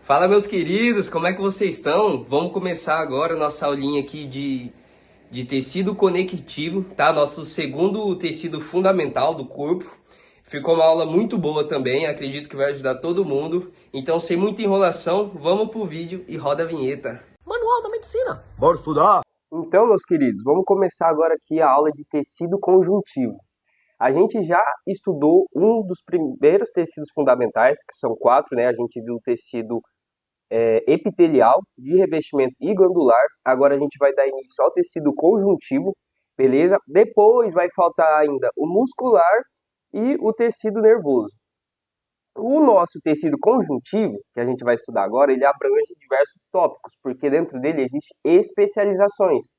Fala, meus queridos, como é que vocês estão? Vamos começar agora a nossa aulinha aqui de tecido conectivo, tá? Nosso segundo tecido fundamental do corpo. Ficou uma aula muito boa também, acredito que vai ajudar todo mundo. Então, sem muita enrolação, vamos pro vídeo e roda a vinheta. Manual da medicina. Bora estudar? Então, meus queridos, vamos começar agora aqui a aula de tecido conjuntivo. A gente já estudou um dos primeiros tecidos fundamentais, que são 4, né? A gente viu o tecido epitelial, de revestimento e glandular. Agora a gente vai dar início ao tecido conjuntivo, beleza? Depois vai faltar ainda o muscular e o tecido nervoso. O nosso tecido conjuntivo, que a gente vai estudar agora, ele abrange diversos tópicos, porque dentro dele existem especializações,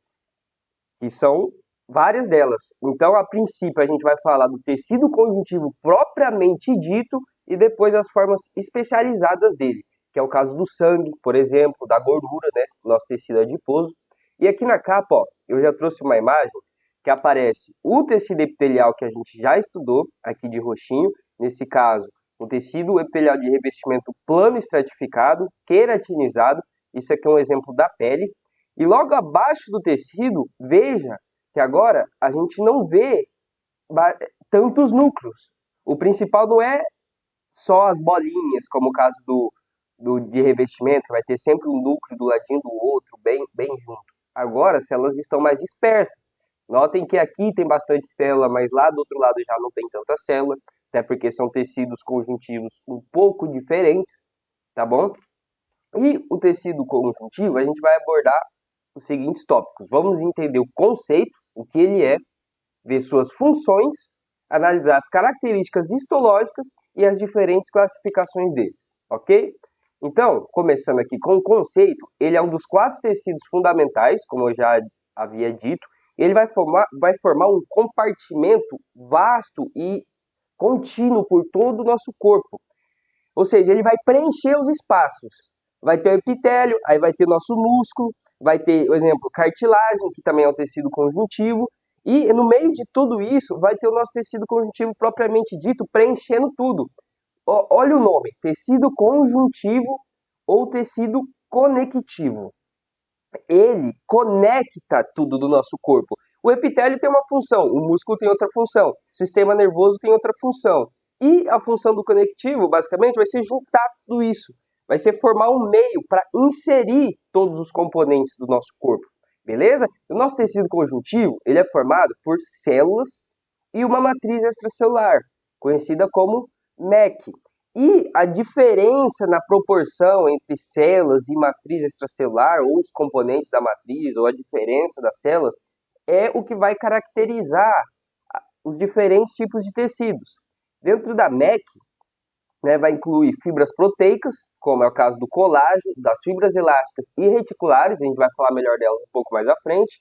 que são várias delas. Então, a princípio, a gente vai falar do tecido conjuntivo propriamente dito e depois as formas especializadas dele, que é o caso do sangue, por exemplo, da gordura, né? Nosso tecido adiposo. E aqui na capa, ó, eu já trouxe uma imagem que aparece o tecido epitelial que a gente já estudou, aqui de roxinho, nesse caso, o tecido epitelial de revestimento plano estratificado, queratinizado, isso aqui é um exemplo da pele. E logo abaixo do tecido, veja que agora a gente não vê tantos núcleos. O principal não é só as bolinhas, como o caso de revestimento, que vai ter sempre um núcleo do ladinho do outro, bem junto. Agora, as células estão mais dispersas. Notem que aqui tem bastante célula, mas lá do outro lado já não tem tanta célula, até porque são tecidos conjuntivos um pouco diferentes, tá bom? E o tecido conjuntivo, a gente vai abordar os seguintes tópicos. Vamos entender o conceito, o que ele é, ver suas funções, analisar as características histológicas e as diferentes classificações deles, ok? Então, começando aqui com o conceito, ele é um dos 4 tecidos fundamentais, como eu já havia dito. Ele vai formar um compartimento vasto e contínuo por todo o nosso corpo. Ou seja, ele vai preencher os espaços. Vai ter o epitélio, aí vai ter nosso músculo, vai ter, por exemplo, cartilagem, que também é um tecido conjuntivo, e no meio de tudo isso vai ter o nosso tecido conjuntivo propriamente dito, preenchendo tudo. Olha o nome, tecido conjuntivo ou tecido conectivo. Ele conecta tudo do nosso corpo. O epitélio tem uma função, o músculo tem outra função, o sistema nervoso tem outra função. E a função do conectivo, basicamente, vai ser juntar tudo isso. Vai ser formar um meio para inserir todos os componentes do nosso corpo. Beleza? O nosso tecido conjuntivo, ele é formado por células e uma matriz extracelular, conhecida como MEC. E a diferença na proporção entre células e matriz extracelular, ou os componentes da matriz, ou a diferença das células, é o que vai caracterizar os diferentes tipos de tecidos. Dentro da MEC, né, vai incluir fibras proteicas, como é o caso do colágeno, das fibras elásticas e reticulares, a gente vai falar melhor delas um pouco mais à frente,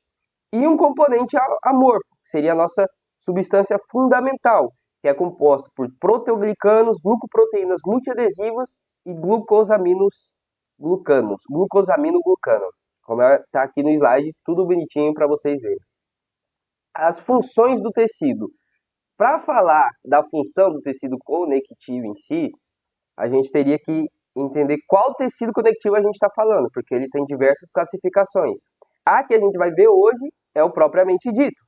e um componente amorfo, que seria a nossa substância fundamental, que é composta por proteoglicanos, glucoproteínas multiadesivas e glucosamino-glucano, como está aqui no slide, tudo bonitinho para vocês verem. As funções do tecido. Para falar da função do tecido conectivo em si, a gente teria que entender qual tecido conectivo a gente está falando, porque ele tem diversas classificações. A que a gente vai ver hoje é o propriamente dito,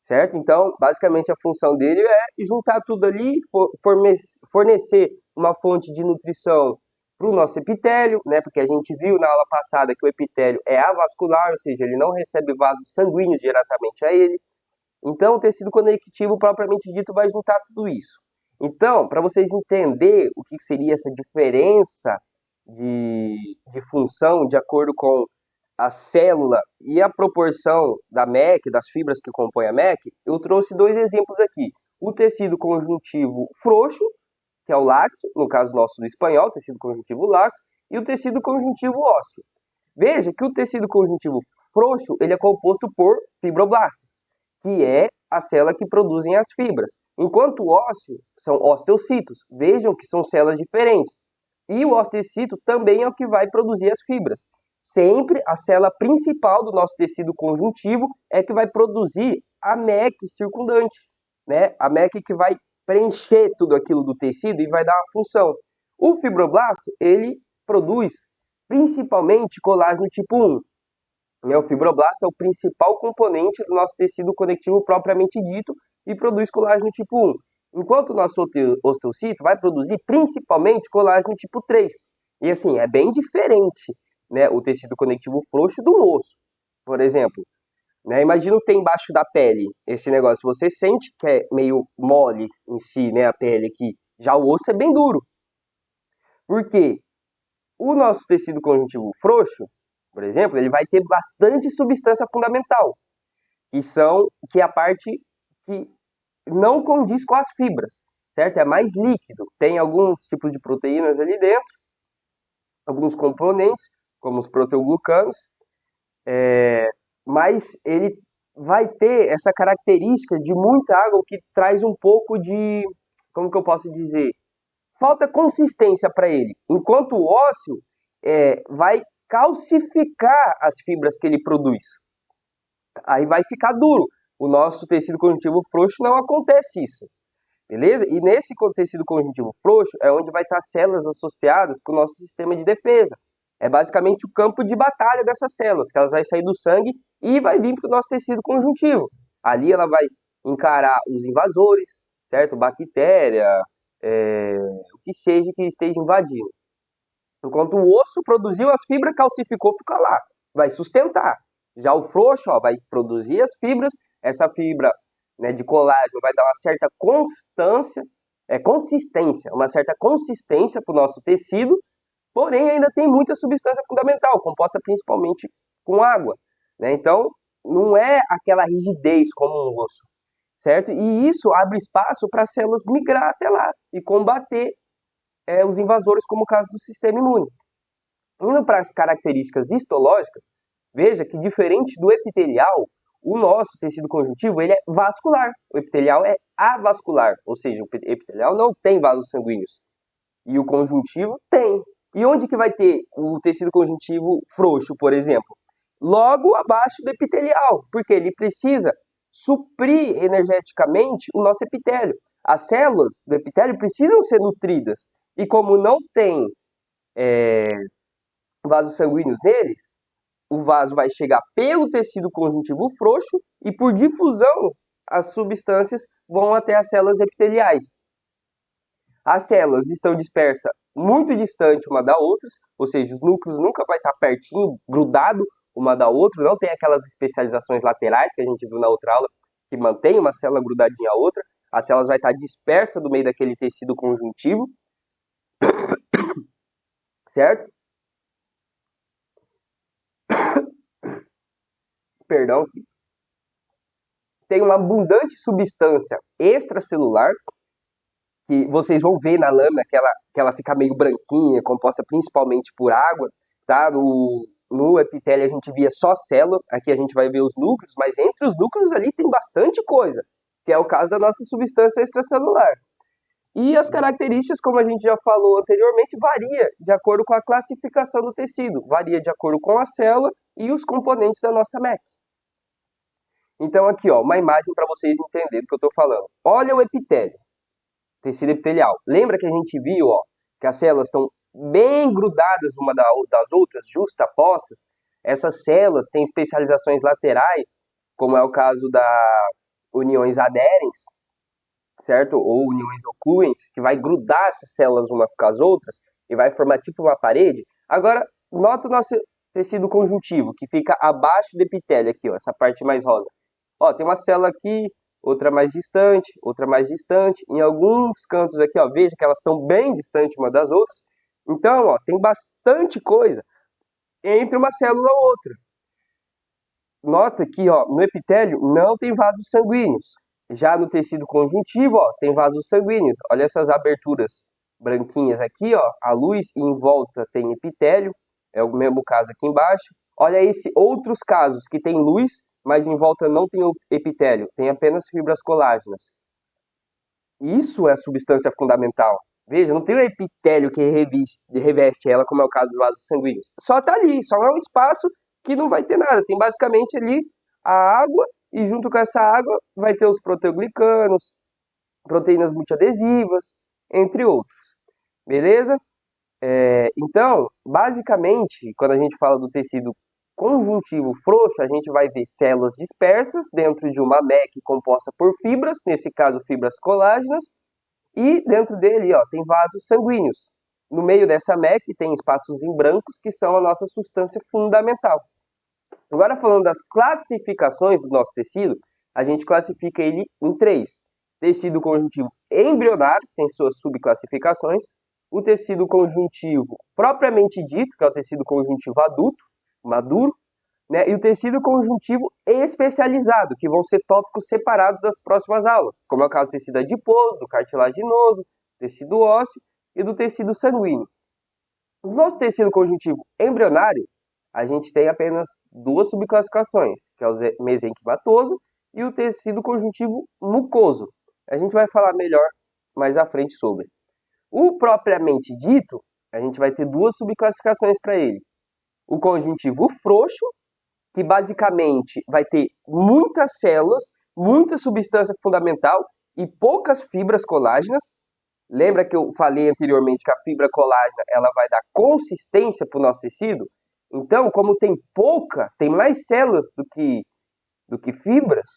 certo? Então, basicamente, a função dele é juntar tudo ali, fornecer uma fonte de nutrição para o nosso epitélio, né? Porque a gente viu na aula passada que o epitélio é avascular, ou seja, ele não recebe vasos sanguíneos diretamente a ele. Então, o tecido conectivo propriamente dito vai juntar tudo isso. Então, para vocês entenderem o que seria essa diferença de função de acordo com a célula e a proporção da MEC, das fibras que compõem a MEC, eu trouxe 2 exemplos aqui. O tecido conjuntivo frouxo, que é o láxeo, no caso nosso do espanhol, tecido conjuntivo láxeo, e o tecido conjuntivo ósseo. Veja que o tecido conjuntivo frouxo ele é composto por fibroblastos, que é a célula que produzem as fibras. Enquanto o ósseo são osteocitos. Vejam que são células diferentes. E o osteocito também é o que vai produzir as fibras. Sempre a célula principal do nosso tecido conjuntivo é que vai produzir a MEC circundante, né? A MEC que vai preencher tudo aquilo do tecido e vai dar uma função. O fibroblasto, ele produz principalmente colágeno tipo 1. Né? O fibroblasto é o principal componente do nosso tecido conectivo propriamente dito e produz colágeno tipo 1. Enquanto o nosso osteocito vai produzir principalmente colágeno tipo 3. E assim, é bem diferente, né, o tecido conectivo frouxo do osso, por exemplo. Né? Imagina o que tem embaixo da pele, esse negócio. Você sente que é meio mole em si, né, a pele aqui. Já o osso é bem duro. Por quê? O nosso tecido conjuntivo frouxo, por exemplo, ele vai ter bastante substância fundamental, que é a parte que não condiz com as fibras, certo? É mais líquido. Tem alguns tipos de proteínas ali dentro, alguns componentes, como os proteoglucanos, mas ele vai ter essa característica de muita água, o que traz um pouco de, como que eu posso dizer, falta consistência para ele. Enquanto o ósseo vai calcificar as fibras que ele produz. Aí vai ficar duro. O nosso tecido conjuntivo frouxo não acontece isso. Beleza? E nesse tecido conjuntivo frouxo é onde vai estar células associadas com o nosso sistema de defesa. É basicamente o campo de batalha dessas células, que elas vão sair do sangue e vai vir para o nosso tecido conjuntivo. Ali ela vai encarar os invasores, certo? Bactéria, o que seja que esteja invadindo. Enquanto o osso produziu as fibras, calcificou, fica lá. Vai sustentar. Já o frouxo vai produzir as fibras, essa fibra, né, de colágeno vai dar uma certa consistência, uma certa consistência para o nosso tecido, porém ainda tem muita substância fundamental, composta principalmente com água. Né? Então, não é aquela rigidez como um osso, certo? E isso abre espaço para as células migrar até lá e combater os invasores, como o caso do sistema imune. Indo para as características histológicas, veja que diferente do epitelial, o nosso tecido conjuntivo ele é vascular. O epitelial é avascular, ou seja, o epitelial não tem vasos sanguíneos. E o conjuntivo tem. E onde que vai ter o tecido conjuntivo frouxo, por exemplo? Logo abaixo do epitelial, porque ele precisa suprir energeticamente o nosso epitélio. As células do epitélio precisam ser nutridas. E como não tem vasos sanguíneos neles, o vaso vai chegar pelo tecido conjuntivo frouxo e por difusão as substâncias vão até as células epiteliais. As células estão dispersas muito distante uma da outra, ou seja, os núcleos nunca vai estar pertinho, grudado uma da outra, não tem aquelas especializações laterais que a gente viu na outra aula, que mantém uma célula grudadinha à outra, as células vai estar dispersas no meio daquele tecido conjuntivo, certo? Perdão. Tem uma abundante substância extracelular, que vocês vão ver na lâmina que ela fica meio branquinha, composta principalmente por água, tá? No epitélio a gente via só célula, aqui a gente vai ver os núcleos, mas entre os núcleos ali tem bastante coisa, que é o caso da nossa substância extracelular. E as características, como a gente já falou anteriormente, varia de acordo com a classificação do tecido, varia de acordo com a célula e os componentes da nossa MEC. Então aqui, ó, uma imagem para vocês entenderem o que eu estou falando. Olha o epitélio, tecido epitelial. Lembra que a gente viu, ó, que as células estão bem grudadas uma das outras, justapostas? Essas células têm especializações laterais, como é o caso das uniões adherens, certo? Ou uniões ocluentes, que vai grudar essas células umas com as outras e vai formar tipo uma parede. Agora, nota o nosso tecido conjuntivo, que fica abaixo do epitélio aqui, ó, essa parte mais rosa. Ó, tem uma célula aqui, outra mais distante, outra mais distante. Em alguns cantos aqui, ó, veja que elas estão bem distantes uma das outras. Então, ó, tem bastante coisa entre uma célula e outra. Nota que, ó, no epitélio não tem vasos sanguíneos. Já no tecido conjuntivo, ó, tem vasos sanguíneos. Olha essas aberturas branquinhas aqui, ó, a luz e em volta tem epitélio. É o mesmo caso aqui embaixo. Olha esse outros casos que tem luz, mas em volta não tem o epitélio, tem apenas fibras colágenas. Isso é a substância fundamental. Veja, não tem o epitélio que reveste ela, como é o caso dos vasos sanguíneos. Só está ali, só é um espaço que não vai ter nada. Tem basicamente ali a água e junto com essa água vai ter os proteoglicanos, proteínas multiadesivas, entre outros. Beleza? Então, basicamente, quando a gente fala do tecido conjuntivo frouxo, a gente vai ver células dispersas dentro de uma MEC composta por fibras, nesse caso fibras colágenas, e dentro dele, ó, tem vasos sanguíneos. No meio dessa MEC tem espaços em brancos, que são a nossa substância fundamental. Agora, falando das classificações do nosso tecido, a gente classifica ele em três. Tecido conjuntivo embrionário, tem suas subclassificações. O tecido conjuntivo propriamente dito, que é o tecido conjuntivo adulto, maduro, né? E o tecido conjuntivo especializado, que vão ser tópicos separados das próximas aulas, como é o caso do tecido adiposo, do cartilaginoso, tecido ósseo e do tecido sanguíneo. No nosso tecido conjuntivo embrionário, a gente tem apenas duas subclassificações, que é o mesenquimatoso e o tecido conjuntivo mucoso. A gente vai falar melhor mais à frente sobre. O propriamente dito, a gente vai ter duas subclassificações para ele. O conjuntivo frouxo, que basicamente vai ter muitas células, muita substância fundamental e poucas fibras colágenas. Lembra que eu falei anteriormente que a fibra colágena ela vai dar consistência para o nosso tecido? Então, como tem pouca, tem mais células do que fibras,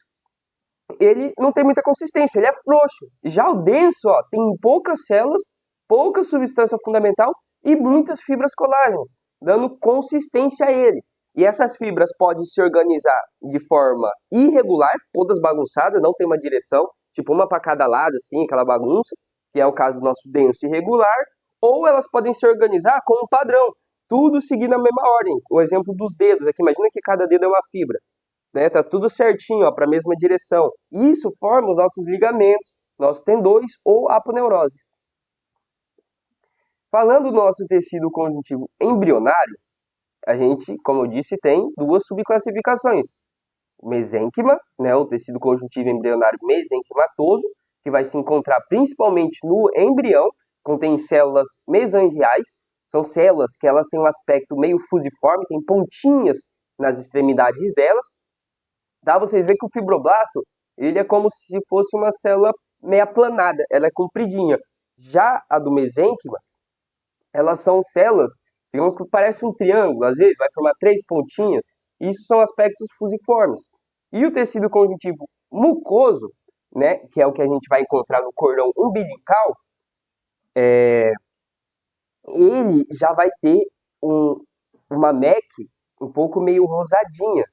ele não tem muita consistência, ele é frouxo. Já o denso, ó, tem poucas células, pouca substância fundamental e muitas fibras colágenas, dando consistência a ele. E essas fibras podem se organizar de forma irregular, todas bagunçadas, não tem uma direção, tipo uma para cada lado, assim, aquela bagunça, que é o caso do nosso denso irregular, ou elas podem se organizar com um padrão, tudo seguindo a mesma ordem. O exemplo dos dedos aqui, imagina que cada dedo é uma fibra, né? Tá tudo certinho, para a mesma direção. Isso forma os nossos ligamentos, nossos tendões ou aponeuroses. Falando do nosso tecido conjuntivo embrionário, a gente, como eu disse, tem duas subclassificações. O mesênquima, né, o tecido conjuntivo embrionário mesenquimatoso, que vai se encontrar principalmente no embrião, contém células mesangiais, são células que elas têm um aspecto meio fusiforme, tem pontinhas nas extremidades delas. Dá vocês verem que o fibroblasto, ele é como se fosse uma célula meio aplanada, ela é compridinha. Já a do mesênquima, elas são células, digamos que parece um triângulo, às vezes vai formar três pontinhas, e isso são aspectos fusiformes. E o tecido conjuntivo mucoso, né, que é o que a gente vai encontrar no cordão umbilical, ele já vai ter uma MEC um pouco meio rosadinha,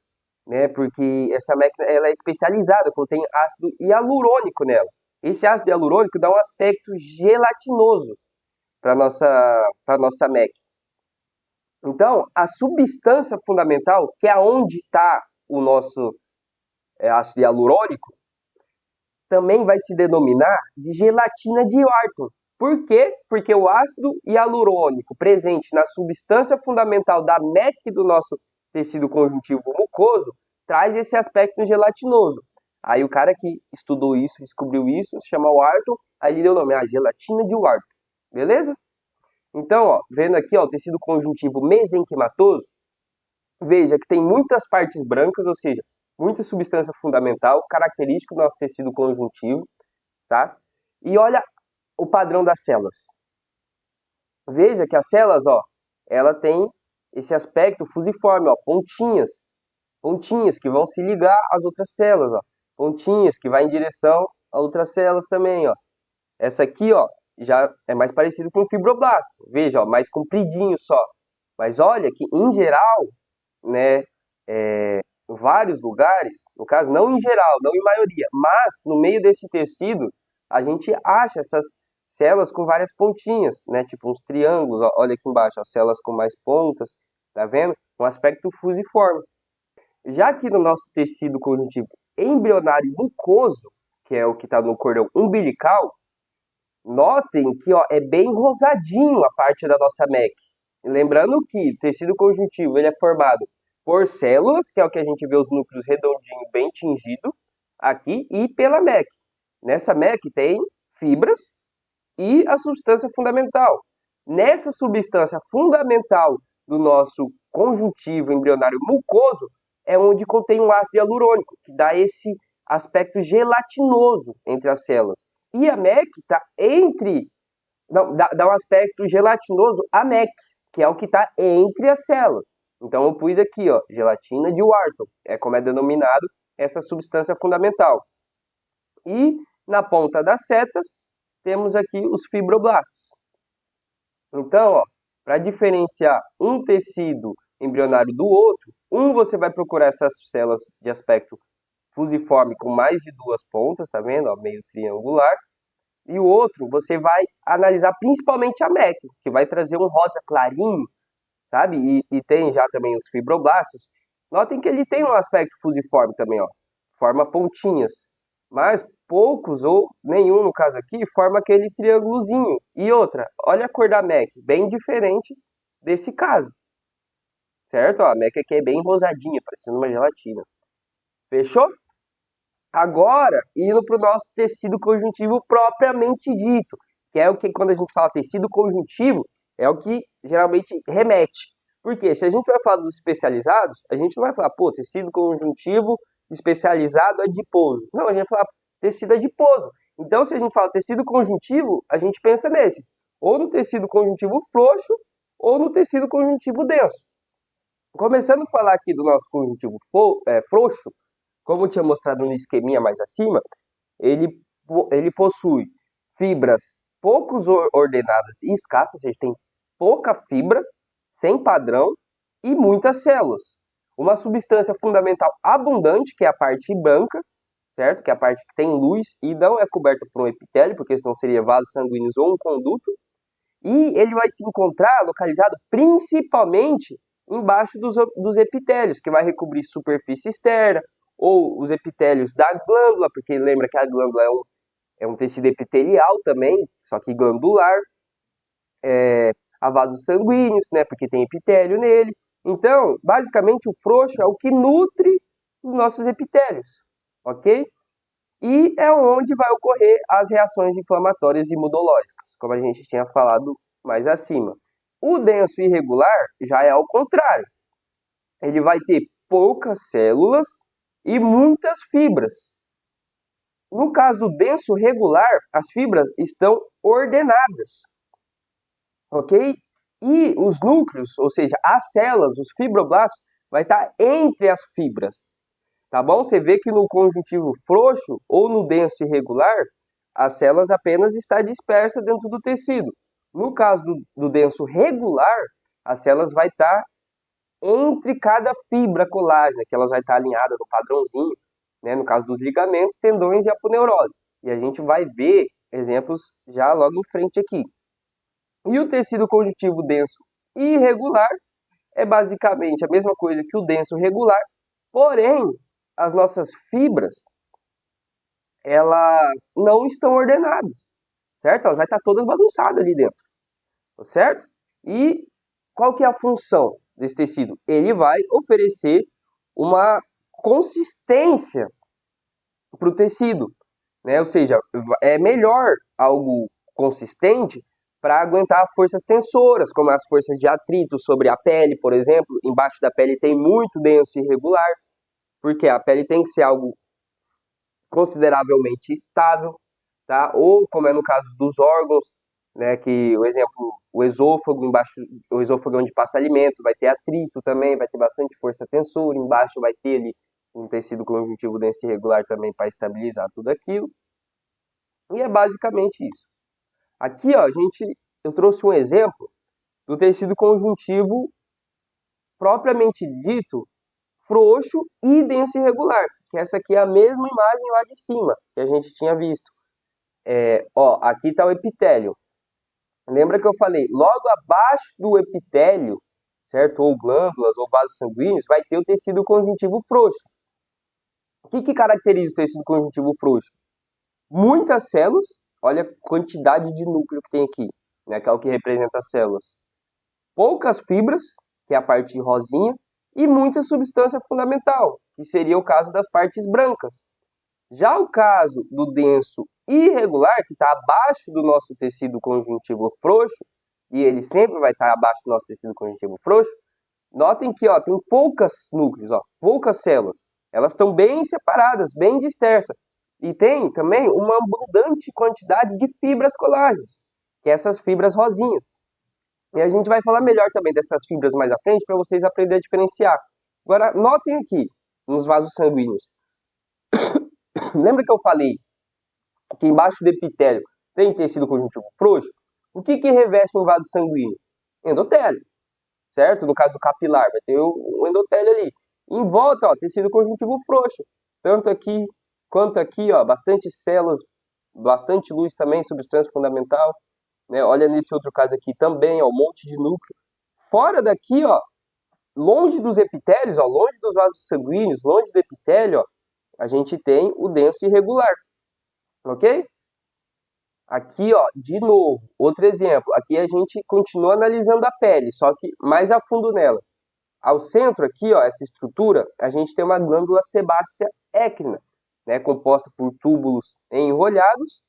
né, porque essa MEC ela é especializada, contém ácido hialurônico nela. Esse ácido hialurônico dá um aspecto gelatinoso para a nossa MEC. Então, a substância fundamental, que é onde está o nosso ácido hialurônico, também vai se denominar de gelatina de Wharton. Por quê? Porque o ácido hialurônico presente na substância fundamental da MEC do nosso tecido conjuntivo mucoso traz esse aspecto gelatinoso. Aí o cara que estudou isso, descobriu isso, se chama Wharton, aí ele deu o nome, a gelatina de Wharton. Beleza? Então, ó, vendo aqui, ó, o tecido conjuntivo mesenquimatoso, veja que tem muitas partes brancas, ou seja, muita substância fundamental, característico do nosso tecido conjuntivo, tá? E olha o padrão das células. Veja que as células, ó, ela tem esse aspecto fusiforme, ó, pontinhas que vão se ligar às outras células, ó, pontinhas que vai em direção a outras células também, ó. Essa aqui, ó, já é mais parecido com o fibroblasto. Veja, ó, mais compridinho só. Mas olha que, em geral, né, em vários lugares, no caso, não em geral, não em maioria, mas no meio desse tecido, a gente acha essas células com várias pontinhas, né, tipo uns triângulos, ó, olha aqui embaixo, ó, células com mais pontas, tá vendo? Um aspecto fusiforme. Já que no nosso tecido conjuntivo embrionário mucoso, que é o que está no cordão umbilical, notem que ó, é bem rosadinho a parte da nossa MEC. Lembrando que o tecido conjuntivo ele é formado por células, que é o que a gente vê os núcleos redondinhos bem tingidos aqui, e pela MEC. Nessa MEC tem fibras e a substância fundamental. Nessa substância fundamental do nosso conjuntivo embrionário mucoso é onde contém um ácido hialurônico, que dá esse aspecto gelatinoso entre as células. E a MEC está entre... Não, dá um aspecto gelatinoso à MEC. que é o que está entre as células. Então eu pus aqui, ó, gelatina de Wharton, é como é denominado essa substância fundamental. E na ponta das setas temos aqui os fibroblastos. Então, para diferenciar um tecido embrionário do outro, você vai procurar essas células de aspecto fusiforme com mais de duas pontas, tá vendo? Ó, meio triangular. E o outro, você vai analisar principalmente a MEC, que vai trazer um rosa clarinho, sabe? E tem já também os fibroblastos. Notem que ele tem um aspecto fusiforme também, ó. Forma pontinhas. Mas poucos, ou nenhum no caso aqui, forma aquele triângulozinho. E outra, olha a cor da MEC, bem diferente desse caso. Certo? Ó, a MEC aqui é bem rosadinha, parecendo uma gelatina. Fechou? Agora, indo para o nosso tecido conjuntivo propriamente dito, que é o que, quando a gente fala tecido conjuntivo, é o que geralmente remete. Porque se a gente vai falar dos especializados, a gente não vai falar, pô, tecido conjuntivo especializado adiposo. Não, a gente vai falar tecido adiposo. Então, se a gente fala tecido conjuntivo, a gente pensa nesses. Ou no tecido conjuntivo frouxo, ou no tecido conjuntivo denso. Começando a falar aqui do nosso conjuntivo frouxo, como eu tinha mostrado no esqueminha mais acima, ele possui fibras pouco ordenadas e escassas, ou seja, tem pouca fibra, sem padrão e muitas células. Uma substância fundamental abundante, que é a parte branca, certo? Que é a parte que tem luz e não é coberta por um epitélio, porque senão seria vasos sanguíneos ou um conduto. E ele vai se encontrar localizado principalmente embaixo dos epitélios, que vai recobrir superfície externa, ou os epitélios da glândula, porque lembra que a glândula é um tecido epitelial também, só que glandular, a vasos sanguíneos, né, porque tem epitélio nele. Então, basicamente, o frouxo é o que nutre os nossos epitélios, ok? E é onde vai ocorrer as reações inflamatórias e immunológicas, como a gente tinha falado mais acima. O denso irregular já é ao contrário. Ele vai ter poucas células e muitas fibras. No caso do denso regular, as fibras estão ordenadas, ok? E os núcleos, ou seja, as células, os fibroblastos, vai estar entre as fibras, tá bom? Você vê que no conjuntivo frouxo ou no denso irregular, as células apenas estão dispersas dentro do tecido. No caso do denso regular, as células vai estar entre cada fibra colágena, que elas vai estar alinhadas no padrãozinho, né? No caso dos ligamentos, tendões e aponeurose. E a gente vai ver exemplos já logo em frente aqui. E o tecido conjuntivo denso irregular é basicamente a mesma coisa que o denso regular, porém, as nossas fibras, elas não estão ordenadas, certo? Elas vão estar todas bagunçadas ali dentro, certo? E qual que é a função desse tecido? Ele vai oferecer uma consistência para o tecido, né? Ou seja, é melhor algo consistente para aguentar forças tensoras, como as forças de atrito sobre a pele, por exemplo. Embaixo da pele tem muito denso e irregular, porque a pele tem que ser algo consideravelmente estável, tá? Ou como é no caso dos órgãos, né, que o exemplo, o esôfago, embaixo, o esôfago é onde passa alimento, vai ter atrito também, vai ter bastante força tensora, embaixo vai ter ali um tecido conjuntivo denso irregular também para estabilizar tudo aquilo. E é basicamente isso. Aqui, ó, eu trouxe um exemplo do tecido conjuntivo propriamente dito frouxo e denso irregular, que essa aqui é a mesma imagem lá de cima que a gente tinha visto. Aqui está o epitélio. Lembra que eu falei, logo abaixo do epitélio, certo? Ou glândulas ou vasos sanguíneos, vai ter o tecido conjuntivo frouxo. O que caracteriza o tecido conjuntivo frouxo? Muitas células, olha a quantidade de núcleo que tem aqui, né? Que é o que representa as células. Poucas fibras, que é a parte rosinha, e muita substância fundamental, que seria o caso das partes brancas. Já o caso do denso irregular, que está abaixo do nosso tecido conjuntivo frouxo, e ele sempre vai estar abaixo do nosso tecido conjuntivo frouxo, notem que tem poucos núcleos, poucas células. Elas estão bem separadas, bem dispersas. E tem também uma abundante quantidade de fibras colágenas, que é essas fibras rosinhas. E a gente vai falar melhor também dessas fibras mais à frente para vocês aprenderem a diferenciar. Agora, notem aqui nos vasos sanguíneos. Lembra que eu falei que embaixo do epitélio tem tecido conjuntivo frouxo? O que reveste um vaso sanguíneo? Endotélio, certo? No caso do capilar, vai ter o endotélio ali. Em volta, ó, tecido conjuntivo frouxo. Tanto aqui quanto aqui, ó, bastante células, bastante luz também, substância fundamental. Né? Olha nesse outro caso aqui também, ó, um monte de núcleo. Fora daqui, ó, longe dos epitélios, ó, longe dos vasos sanguíneos, longe do epitélio, ó, a gente tem o denso irregular, ok? Aqui, ó, de novo, outro exemplo. Aqui a gente continua analisando a pele, só que mais a fundo nela. Ao centro aqui, ó, essa estrutura, a gente tem uma glândula sebácea écrina, né, composta por túbulos enrolhados.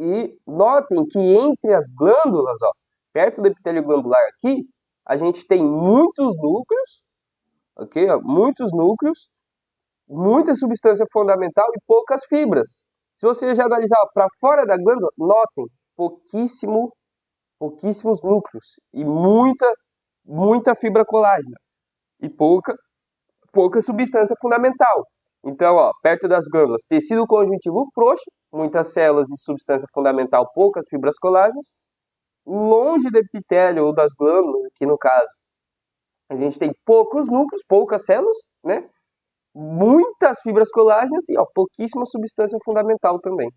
E notem que entre as glândulas, ó, perto do epitélio glandular aqui, a gente tem muitos núcleos, ok? Ó, muitos núcleos, muita substância fundamental e poucas fibras. Se você já analisar para fora da glândula, notem pouquíssimos núcleos e muita fibra colágena e pouca substância fundamental. Então, ó, perto das glândulas, tecido conjuntivo frouxo, muitas células e substância fundamental, poucas fibras colágenas. Longe do epitélio ou das glândulas, aqui no caso, a gente tem poucos núcleos, poucas células, né? Muitas fibras colágenas e ó, pouquíssima substância fundamental também.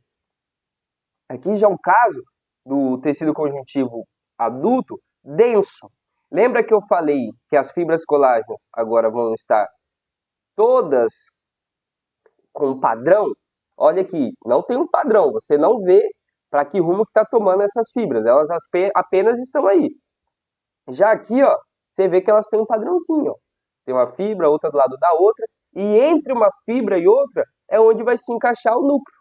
Aqui já é um caso do tecido conjuntivo adulto denso. Lembra que eu falei que as fibras colágenas agora vão estar todas com padrão? Olha aqui, não tem um padrão, você não vê para que rumo que está tomando essas fibras, elas apenas estão aí. Já aqui, ó, você vê que elas têm um padrãozinho, ó. Tem uma fibra, outra do lado da outra, e entre uma fibra e outra é onde vai se encaixar o núcleo.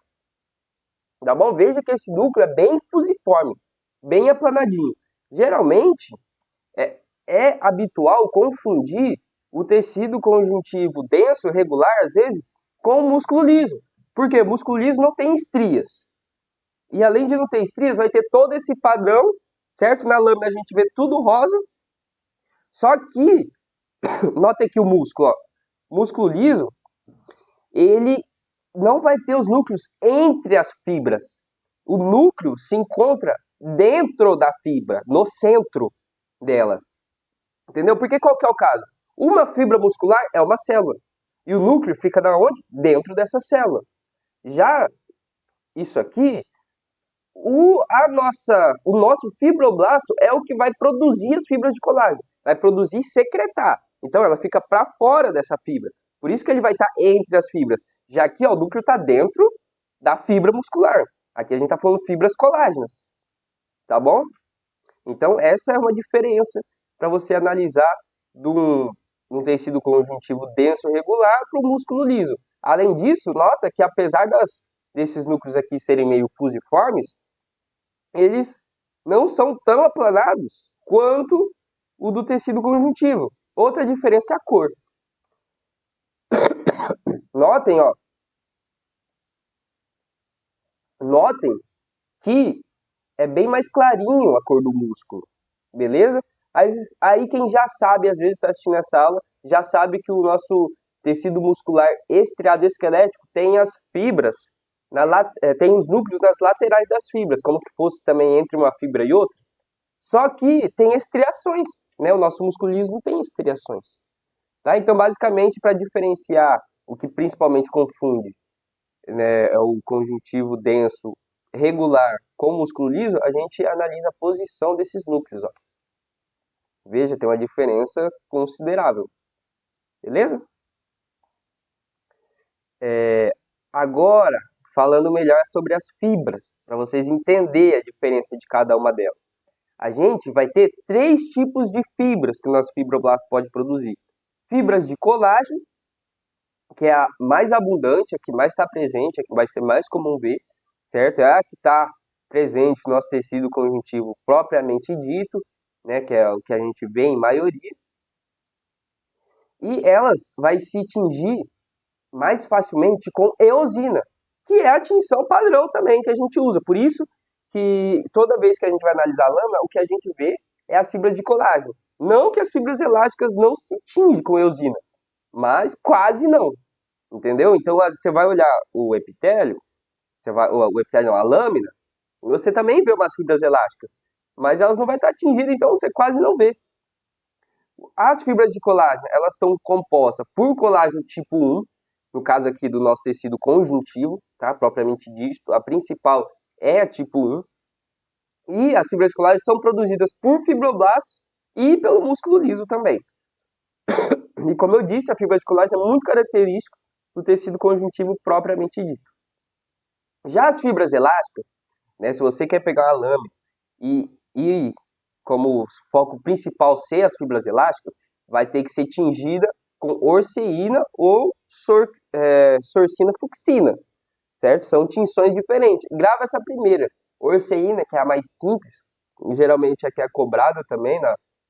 Tá bom? Veja que esse núcleo é bem fusiforme, bem aplanadinho. Geralmente, é habitual confundir o tecido conjuntivo denso, regular, às vezes, com o músculo liso. Por quê? O músculo liso não tem estrias. E além de não ter estrias, vai ter todo esse padrão, certo? Na lâmina a gente vê tudo rosa. Só que, nota aqui o músculo, ó. Músculo liso, ele não vai ter os núcleos entre as fibras. O núcleo se encontra dentro da fibra, no centro dela. Entendeu? Porque qual que é o caso? Uma fibra muscular é uma célula. E o núcleo fica da onde? Dentro dessa célula. Já isso aqui, o nosso fibroblasto é o que vai produzir as fibras de colágeno. Vai produzir e secretar. Então ela fica para fora dessa fibra. Por isso que ele vai estar entre as fibras. Já aqui, ó, o núcleo está dentro da fibra muscular. Aqui a gente está falando fibras colágenas. Tá bom? Então essa é uma diferença para você analisar de um tecido conjuntivo denso regular para o músculo liso. Além disso, nota que apesar desses núcleos aqui serem meio fusiformes, eles não são tão aplanados quanto o do tecido conjuntivo. Outra diferença é a cor. Notem, ó, notem que é bem mais clarinho a cor do músculo, beleza? Aí quem já sabe, às vezes está assistindo essa aula, já sabe que o nosso tecido muscular estriado esquelético tem as fibras, tem os núcleos nas laterais das fibras, como que fosse também entre uma fibra e outra. Só que tem estriações, né? O nosso musculismo tem estriações. Tá? Então, basicamente, para diferenciar o que principalmente confunde, né, é o conjuntivo denso regular com músculo liso, a gente analisa a posição desses núcleos. Ó. Veja, tem uma diferença considerável. Beleza? Agora, falando melhor sobre as fibras, para vocês entenderem a diferença de cada uma delas. A gente vai ter 3 tipos de fibras que o nosso fibroblasto pode produzir. Fibras de colágeno, que é a mais abundante, a que mais está presente, a que vai ser mais comum ver, certo? É a que está presente no nosso tecido conjuntivo propriamente dito, né? Que é o que a gente vê em maioria. E elas vai se tingir mais facilmente com eosina, que é a tinção padrão também que a gente usa. Por isso que toda vez que a gente vai analisar a lâmina, o que a gente vê é as fibras de colágeno. Não que as fibras elásticas não se tingem com eosina, mas quase não, entendeu? Então você vai olhar o epitélio, o epitélio não, a lâmina, você também vê umas fibras elásticas, mas elas não vão estar tingidas, então você quase não vê. As fibras de colágeno, elas estão compostas por colágeno tipo 1, no caso aqui do nosso tecido conjuntivo, tá? Propriamente dito, a principal é a tipo 1, e as fibras de colágeno são produzidas por fibroblastos e pelo músculo liso também. E como eu disse, a fibra de colágeno é muito característico do tecido conjuntivo propriamente dito. Já as fibras elásticas, né, se você quer pegar uma lâmina e como foco principal ser as fibras elásticas, vai ter que ser tingida com orceína ou sorcina fucsina, certo? São tinções diferentes. Grava essa primeira, orceína, que é a mais simples, geralmente é que é cobrada também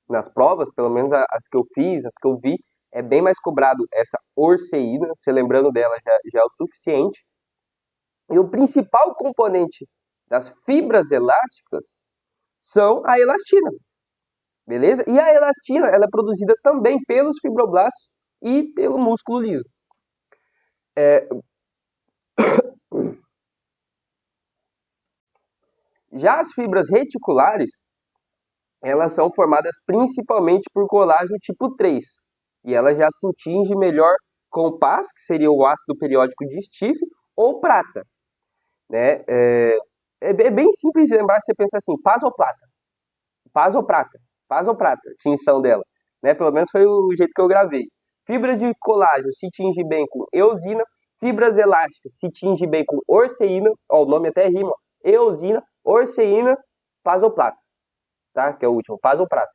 nas provas, pelo menos as que eu fiz, as que eu vi, é bem mais cobrado essa orceína, se lembrando dela já é o suficiente. E o principal componente das fibras elásticas são a elastina, beleza? E a elastina, ela é produzida também pelos fibroblastos e pelo músculo liso. Já as fibras reticulares, elas são formadas principalmente por colágeno tipo 3. E ela já se tinge melhor com paz, que seria o ácido periódico de Stieff, ou prata. Né? É bem simples de lembrar, você pensa assim, paz ou plata? Paz ou prata? Paz ou prata, tinção dela. Né? Pelo menos foi o jeito que eu gravei. Fibras de colágeno se tinge bem com eosina, fibras elásticas se tinge bem com orceína, ó, o nome até rima, eosina, orceína, paz ou plata, tá? Que é o último, paz ou prata.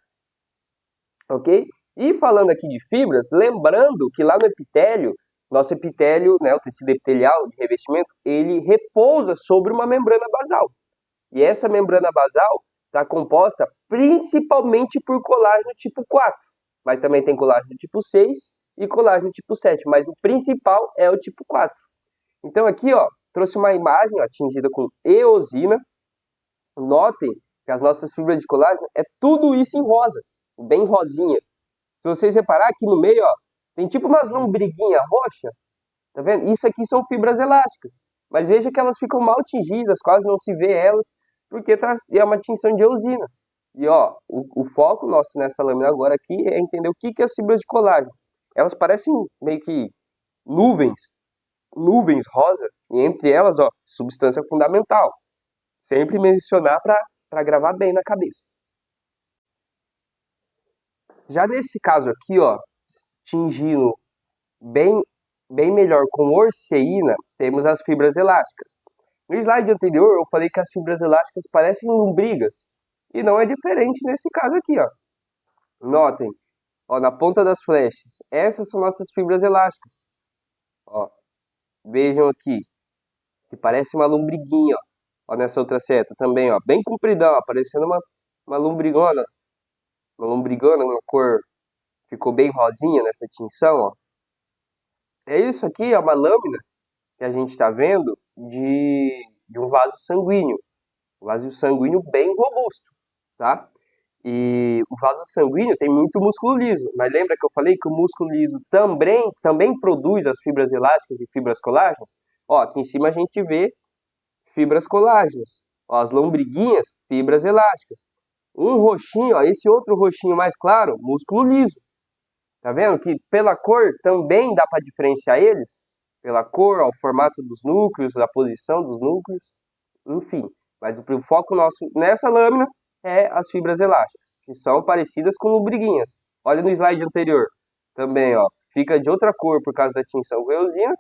Ok? E falando aqui de fibras, lembrando que lá no epitélio, nosso epitélio, né, o tecido epitelial de revestimento, ele repousa sobre uma membrana basal. E essa membrana basal está composta principalmente por colágeno tipo 4, mas também tem colágeno tipo 6 e colágeno tipo 7, mas o principal é o tipo 4. Então aqui, ó, trouxe uma imagem atingida com eosina. Notem que as nossas fibras de colágeno é tudo isso em rosa, bem rosinha. Se vocês reparar aqui no meio, ó, tem tipo umas lombriguinhas roxa, tá vendo? Isso aqui são fibras elásticas, mas veja que elas ficam mal tingidas, quase não se vê elas, porque é uma tinção de eosina. E ó, o foco nosso nessa lâmina agora aqui é entender o que é as fibras de colágeno. Elas parecem meio que nuvens, nuvens rosa, e entre elas, ó, substância fundamental. Sempre mencionar para gravar bem na cabeça. Já nesse caso aqui, ó, tingindo bem, bem melhor com orceína, temos as fibras elásticas. No slide anterior, eu falei que as fibras elásticas parecem lombrigas, e não é diferente nesse caso aqui, ó. Notem, ó, na ponta das flechas, essas são nossas fibras elásticas. Ó, vejam aqui, que parece uma lombriguinha, ó, nessa outra seta também, ó, bem compridão, ó, parecendo uma lombrigona, uma cor, ficou bem rosinha nessa tinção, ó. É isso aqui, é uma lâmina que a gente está vendo de um vaso sanguíneo. Um vaso sanguíneo bem robusto, tá? E o vaso sanguíneo tem muito músculo liso, mas lembra que eu falei que o músculo liso também produz as fibras elásticas e fibras colágenas? Ó, aqui em cima a gente vê fibras colágenas. Ó, as lombriguinhas, fibras elásticas. Um roxinho, ó, esse outro roxinho mais claro, músculo liso. Tá vendo que pela cor também dá para diferenciar eles? Pela cor, ó, o formato dos núcleos, a posição dos núcleos, enfim. Mas o foco nosso nessa lâmina é as fibras elásticas, que são parecidas com lombriguinhas. Olha no slide anterior, também, ó, fica de outra cor por causa da tinção com eosina,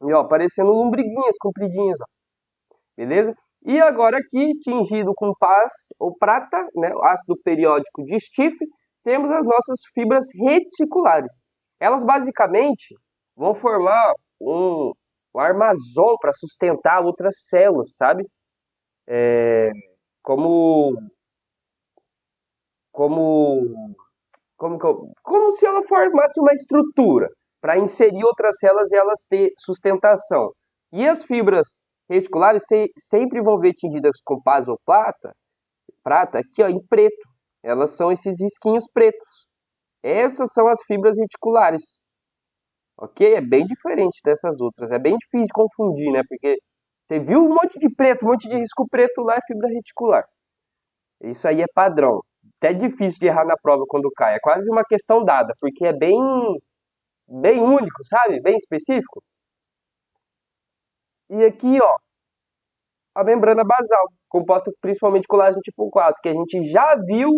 e ó, parecendo lombriguinhas compridinhas, ó. Beleza? E agora aqui, tingido com paz ou prata, né, ácido periódico de Stieff, temos as nossas fibras reticulares. Elas basicamente vão formar um armazol para sustentar outras células, sabe? Como como como se ela formasse uma estrutura para inserir outras células e elas ter sustentação. E as fibras reticulares sempre vão ver tingidas com paz ou prata aqui ó, em preto. Elas são esses risquinhos pretos. Essas são as fibras reticulares, ok? É bem diferente dessas outras. É bem difícil de confundir, né? Porque você viu um monte de preto, um monte de risco preto lá, é fibra reticular. Isso aí é padrão. Até difícil de errar na prova quando cai. É quase uma questão dada, porque é bem único, sabe? Bem específico. E aqui, ó, a membrana basal, composta principalmente de colágeno tipo 4, que a gente já viu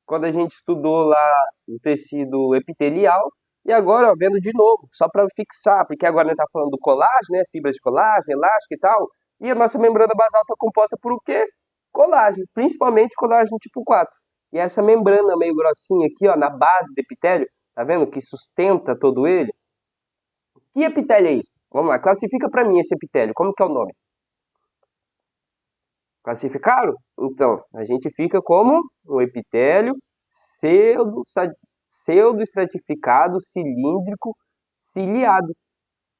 quando a gente estudou lá o tecido epitelial. E agora, ó, vendo de novo, só para fixar, porque agora a gente está falando do colágeno, né? Fibras de colágeno, elástico e tal. E a nossa membrana basal está composta por o quê? Colágeno, principalmente colágeno tipo 4. E essa membrana meio grossinha aqui, ó, na base do epitélio, tá vendo? Que sustenta todo ele. Que epitélio é isso? Vamos lá, classifica para mim esse epitélio. Como que é o nome? Classificaram? Então, a gente fica como um epitélio pseudo-estratificado, cilíndrico, ciliado.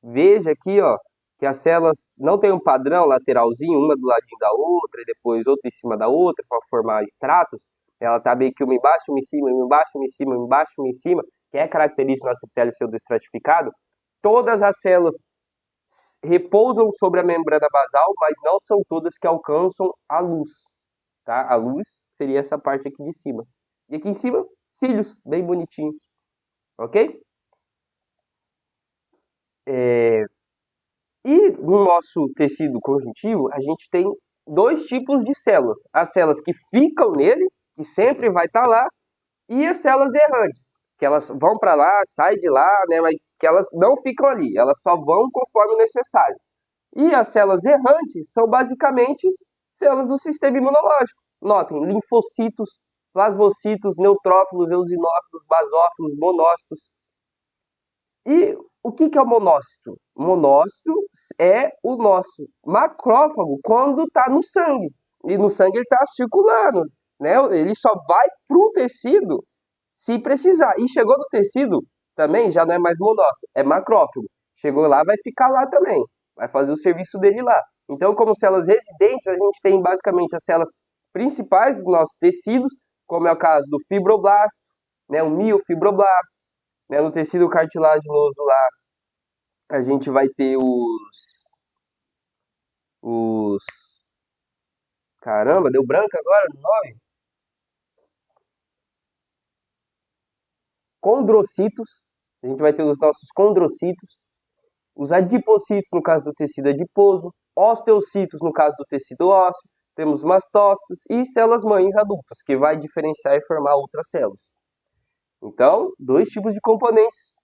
Veja aqui, ó, que as células não têm um padrão lateralzinho, uma do ladinho da outra, e depois outra em cima da outra, para formar estratos. Ela está meio que uma embaixo, uma em cima, uma embaixo, uma em cima, uma embaixo, uma em cima, que é característica do nosso epitélio pseudo-estratificado. Todas as células repousam sobre a membrana basal, mas não são todas que alcançam a luz, tá? A luz seria essa parte aqui de cima. E aqui em cima, cílios, bem bonitinhos, ok? E no nosso tecido conjuntivo, a gente tem dois tipos de células. As células que ficam nele, que sempre vai estar lá, e as células errantes, que elas vão para lá, saem de lá, né, mas que elas não ficam ali, elas só vão conforme necessário. E as células errantes são basicamente células do sistema imunológico. Notem, linfocitos, plasmocitos, neutrófilos, eosinófilos, basófilos, monócitos. E o que é o monócito? O monócito é o nosso macrófago quando está no sangue. E no sangue ele está circulando, né? Ele só vai para o tecido se precisar. E chegou no tecido, também já não é mais monócito, é macrófago. Chegou lá, vai ficar lá também. Vai fazer o serviço dele lá. Então, como células residentes, a gente tem basicamente as células principais dos nossos tecidos, como é o caso do fibroblasto, né, o miofibroblasto, né, no tecido cartilaginoso lá, a gente vai ter os... Caramba, deu branco agora no nome? Condrocitos. A gente vai ter os nossos condrocitos, os adipocitos no caso do tecido adiposo, osteocitos no caso do tecido ósseo, temos mastócitos e células mães adultas, que vai diferenciar e formar outras células. Então, dois tipos de componentes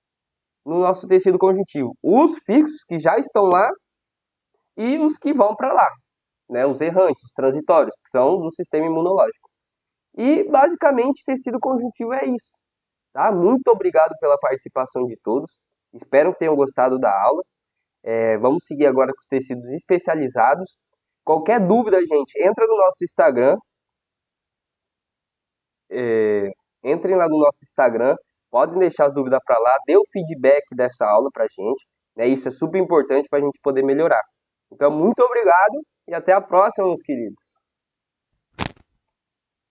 no nosso tecido conjuntivo. Os fixos, que já estão lá, e os que vão para lá, né? Os errantes, os transitórios, que são do sistema imunológico. E, basicamente, tecido conjuntivo é isso. Tá? Muito obrigado pela participação de todos. Espero que tenham gostado da aula. Vamos seguir agora com os tecidos especializados. Qualquer dúvida, gente, entra no nosso Instagram. Entrem lá no nosso Instagram. Podem deixar as dúvidas para lá. Dê o feedback dessa aula para a gente. Né? Isso é super importante para a gente poder melhorar. Então, muito obrigado e até a próxima, meus queridos.